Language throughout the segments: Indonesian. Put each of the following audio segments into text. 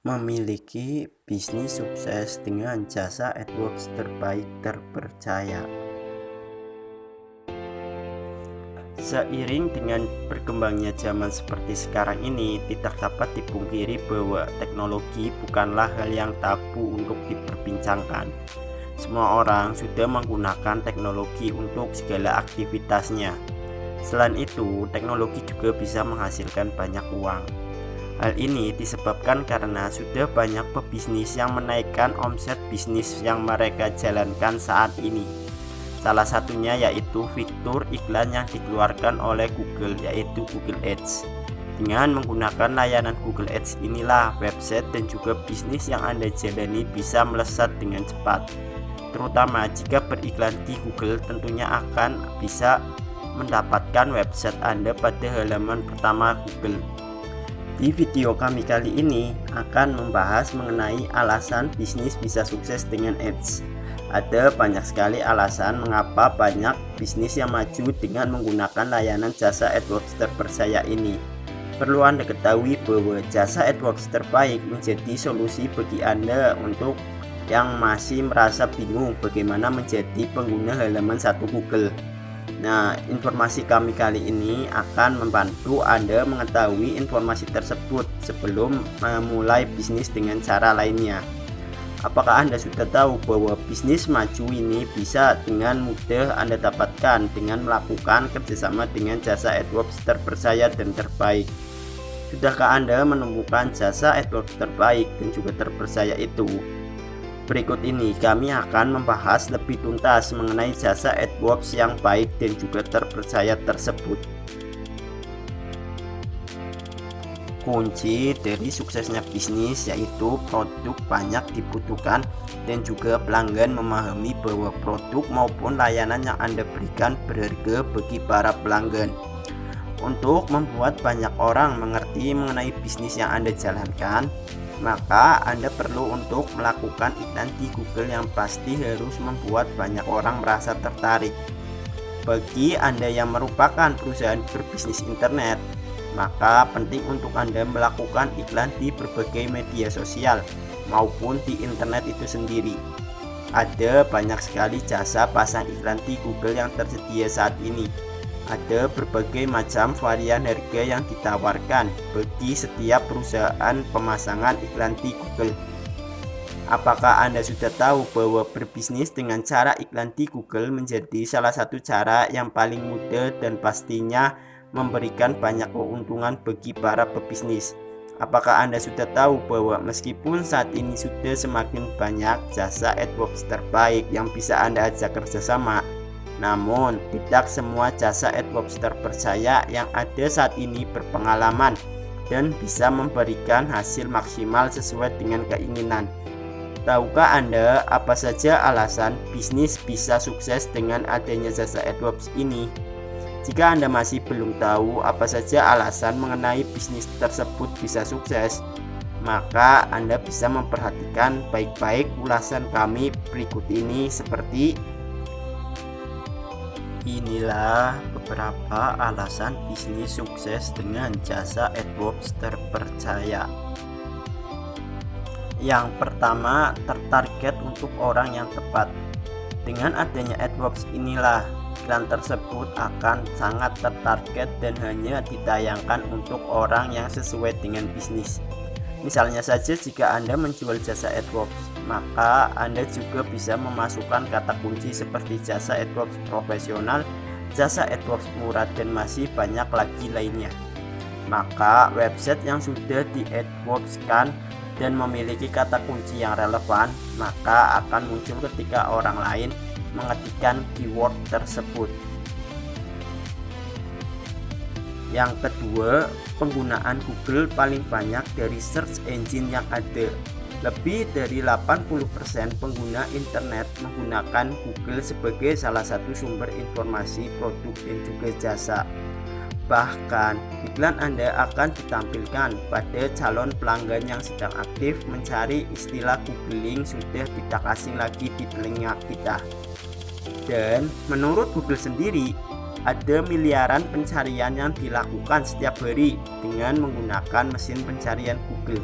Memiliki bisnis sukses dengan jasa AdWords terbaik terpercaya. Seiring dengan berkembangnya zaman seperti sekarang ini, tidak dapat dipungkiri bahwa teknologi bukanlah hal yang tabu untuk diperbincangkan. Semua orang sudah menggunakan teknologi untuk segala aktivitasnya. Selain itu, teknologi juga bisa menghasilkan banyak uang. Hal ini disebabkan karena sudah banyak pebisnis yang menaikkan omset bisnis yang mereka jalankan saat ini. Salah satunya yaitu fitur iklan yang dikeluarkan oleh Google, yaitu Google Ads. Dengan menggunakan layanan Google Ads inilah website dan juga bisnis yang Anda jalani bisa melesat dengan cepat. Terutama jika beriklan di Google, tentunya akan bisa mendapatkan website Anda pada halaman pertama Google. Di video kami kali ini akan membahas mengenai alasan bisnis bisa sukses dengan Ads. Ada banyak sekali alasan mengapa banyak bisnis yang maju dengan menggunakan layanan jasa AdWords terpercaya ini. Perlu Anda ketahui bahwa jasa AdWords terbaik menjadi solusi bagi Anda untuk yang masih merasa bingung bagaimana menjadi pengguna halaman satu Google. Nah, informasi kami kali ini akan membantu Anda mengetahui informasi tersebut sebelum memulai bisnis dengan cara lainnya. Apakah Anda sudah tahu bahwa bisnis maju ini bisa dengan mudah Anda dapatkan dengan melakukan kerjasama dengan jasa AdWords terpercaya dan terbaik? Sudahkah Anda menemukan jasa AdWords terbaik dan juga terpercaya itu? Berikut ini kami akan membahas lebih tuntas mengenai jasa AdWords yang baik dan juga terpercaya tersebut. Kunci dari suksesnya bisnis yaitu produk banyak dibutuhkan dan juga pelanggan memahami bahwa produk maupun layanan yang Anda berikan berharga bagi para pelanggan. Untuk membuat banyak orang mengerti mengenai bisnis yang Anda jalankan, maka Anda perlu untuk melakukan iklan di Google yang pasti harus membuat banyak orang merasa tertarik. Bagi Anda yang merupakan perusahaan berbisnis internet, maka penting untuk Anda melakukan iklan di berbagai media sosial maupun di internet itu sendiri. Ada banyak sekali jasa pasang iklan di Google yang tersedia saat ini. Ada berbagai macam varian harga yang ditawarkan bagi setiap perusahaan pemasangan iklan di Google. Apakah Anda sudah tahu bahwa berbisnis dengan cara iklan di Google menjadi salah satu cara yang paling mudah dan pastinya memberikan banyak keuntungan bagi para pebisnis? Apakah Anda sudah tahu bahwa meskipun saat ini sudah semakin banyak jasa AdWords terbaik yang bisa Anda ajak kerjasama, namun tidak semua jasa AdWords terpercaya yang ada saat ini berpengalaman dan bisa memberikan hasil maksimal sesuai dengan keinginan. Tahukah Anda apa saja alasan bisnis bisa sukses dengan adanya jasa AdWords ini? Jika Anda masih belum tahu apa saja alasan mengenai bisnis tersebut bisa sukses, maka Anda bisa memperhatikan baik-baik ulasan kami berikut ini seperti inilah beberapa alasan bisnis sukses dengan jasa AdWords terpercaya. Yang pertama, tertarget untuk orang yang tepat. Dengan adanya AdWords inilah iklan tersebut akan sangat tertarget dan hanya ditayangkan untuk orang yang sesuai dengan bisnis. Misalnya saja jika Anda menjual jasa AdWords, maka Anda juga bisa memasukkan kata kunci seperti jasa AdWords profesional, jasa AdWords murah, dan masih banyak lagi lainnya. Maka website yang sudah di AdWords-kan dan memiliki kata kunci yang relevan, maka akan muncul ketika orang lain mengetikkan keyword tersebut. Yang kedua, penggunaan Google paling banyak dari search engine yang ada. Lebih dari 80% pengguna internet menggunakan Google sebagai salah satu sumber informasi produk dan juga jasa. Bahkan, iklan Anda akan ditampilkan pada calon pelanggan yang sedang aktif mencari istilah googling sudah tidak asing lagi di telinga kita. Dan menurut Google sendiri, ada miliaran pencarian yang dilakukan setiap hari dengan menggunakan mesin pencarian Google.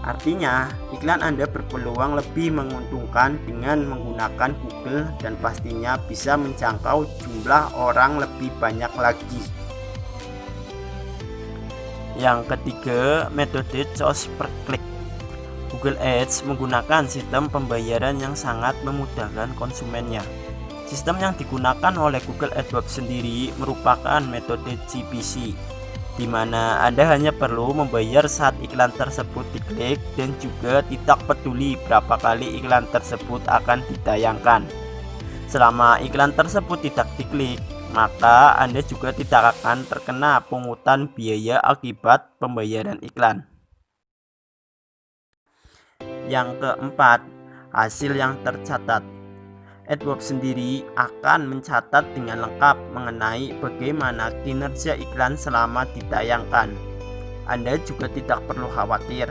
Artinya, iklan Anda berpeluang lebih menguntungkan dengan menggunakan Google dan pastinya bisa menjangkau jumlah orang lebih banyak lagi. Yang ketiga, metode cost per klik. Google Ads menggunakan sistem pembayaran yang sangat memudahkan konsumennya. Sistem yang digunakan oleh Google AdWords sendiri merupakan metode CPC, di mana Anda hanya perlu membayar saat iklan tersebut diklik dan juga tidak peduli berapa kali iklan tersebut akan ditayangkan. Selama iklan tersebut tidak diklik, maka Anda juga tidak akan terkena pungutan biaya akibat pembayaran iklan. Yang keempat, hasil yang tercatat. AdWords sendiri akan mencatat dengan lengkap mengenai bagaimana kinerja iklan selama ditayangkan. Anda juga tidak perlu khawatir,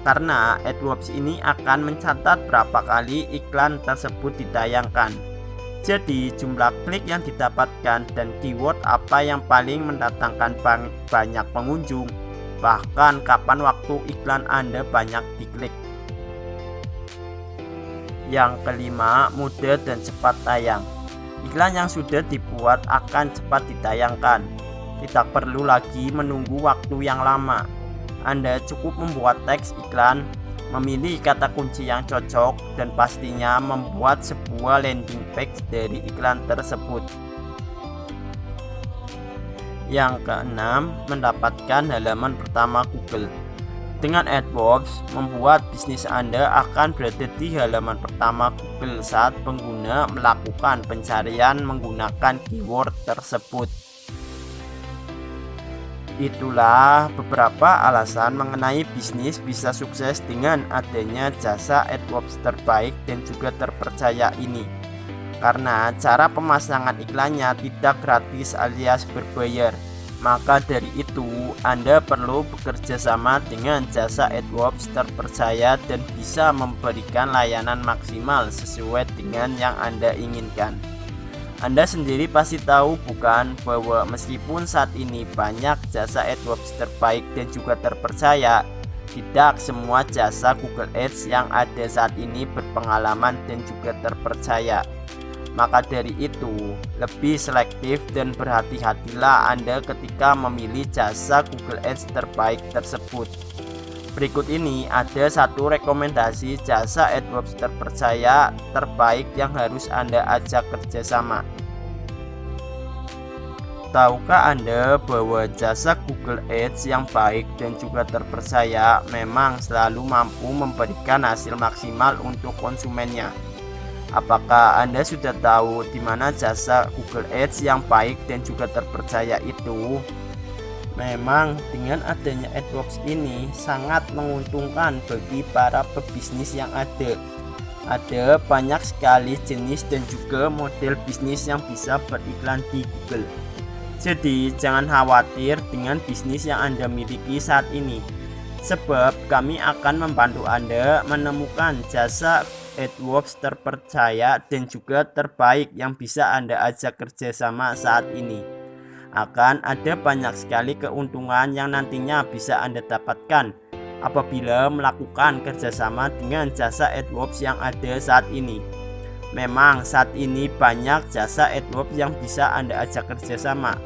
karena AdWords ini akan mencatat berapa kali iklan tersebut ditayangkan. Jadi jumlah klik yang didapatkan dan keyword apa yang paling mendatangkan banyak pengunjung, bahkan kapan waktu iklan Anda banyak diklik. Yang kelima, mudah dan cepat tayang. Iklan yang sudah dibuat akan cepat ditayangkan. Tidak perlu lagi menunggu waktu yang lama. Anda cukup membuat teks iklan, memilih kata kunci yang cocok, dan pastinya membuat sebuah landing page dari iklan tersebut. Yang keenam, mendapatkan halaman pertama Google. Dengan AdWords, membuat bisnis Anda akan berada di halaman pertama Google saat pengguna melakukan pencarian menggunakan keyword tersebut. Itulah beberapa alasan mengenai bisnis bisa sukses dengan adanya jasa AdWords terbaik dan juga terpercaya ini. Karena cara pemasangan iklannya tidak gratis alias berbayar. Maka dari itu, Anda perlu bekerja sama dengan jasa AdWords terpercaya dan bisa memberikan layanan maksimal sesuai dengan yang Anda inginkan. Anda sendiri pasti tahu bukan bahwa meskipun saat ini banyak jasa AdWords terbaik dan juga terpercaya, tidak semua jasa Google Ads yang ada saat ini berpengalaman dan juga terpercaya. Maka dari itu, lebih selektif dan berhati-hatilah Anda ketika memilih jasa Google Ads terbaik tersebut. Berikut ini ada satu rekomendasi jasa AdWords terpercaya terbaik yang harus Anda ajak kerjasama. Tahukah Anda bahwa jasa Google Ads yang baik dan juga terpercaya memang selalu mampu memberikan hasil maksimal untuk konsumennya? Apakah Anda sudah tahu di mana jasa Google Ads yang baik dan juga terpercaya itu? Memang dengan adanya AdWords ini sangat menguntungkan bagi para pebisnis yang ada. Ada banyak sekali jenis dan juga model bisnis yang bisa beriklan di Google. Jadi jangan khawatir dengan bisnis yang Anda miliki saat ini, sebab kami akan membantu Anda menemukan jasa AdWords terpercaya dan juga terbaik yang bisa Anda ajak kerjasama saat ini. Akan ada banyak sekali keuntungan yang nantinya bisa Anda dapatkan apabila melakukan kerjasama dengan jasa AdWords yang ada saat ini. Memang saat ini banyak jasa AdWords yang bisa Anda ajak kerjasama,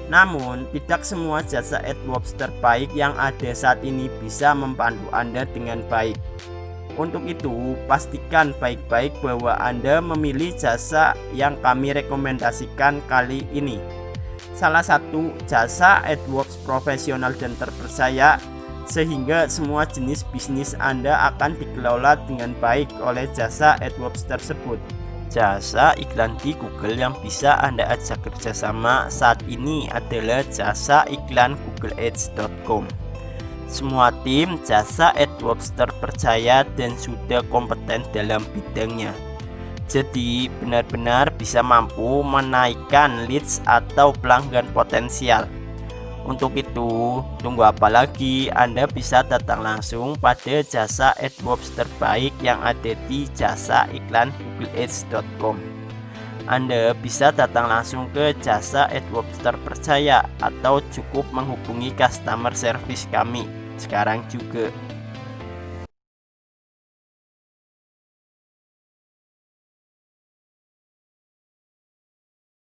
namun tidak semua jasa AdWords terbaik yang ada saat ini bisa membantu Anda dengan baik. Untuk itu, pastikan baik-baik bahwa Anda memilih jasa yang kami rekomendasikan kali ini. Salah satu jasa AdWords profesional dan terpercaya, sehingga semua jenis bisnis Anda akan dikelola dengan baik oleh jasa AdWords tersebut. Jasa iklan di Google yang bisa Anda ajak kerjasama saat ini adalah jasa iklan googleads.com. Semua tim jasa AdWords terpercaya dan sudah kompeten dalam bidangnya. Jadi benar-benar bisa mampu menaikkan leads atau pelanggan potensial. Untuk itu, tunggu apa lagi? Anda bisa datang langsung pada jasa AdWords terbaik yang ada di jasa iklan googleads.com. Anda bisa datang langsung ke jasa AdWords terpercaya atau cukup menghubungi customer service kami sekarang juga.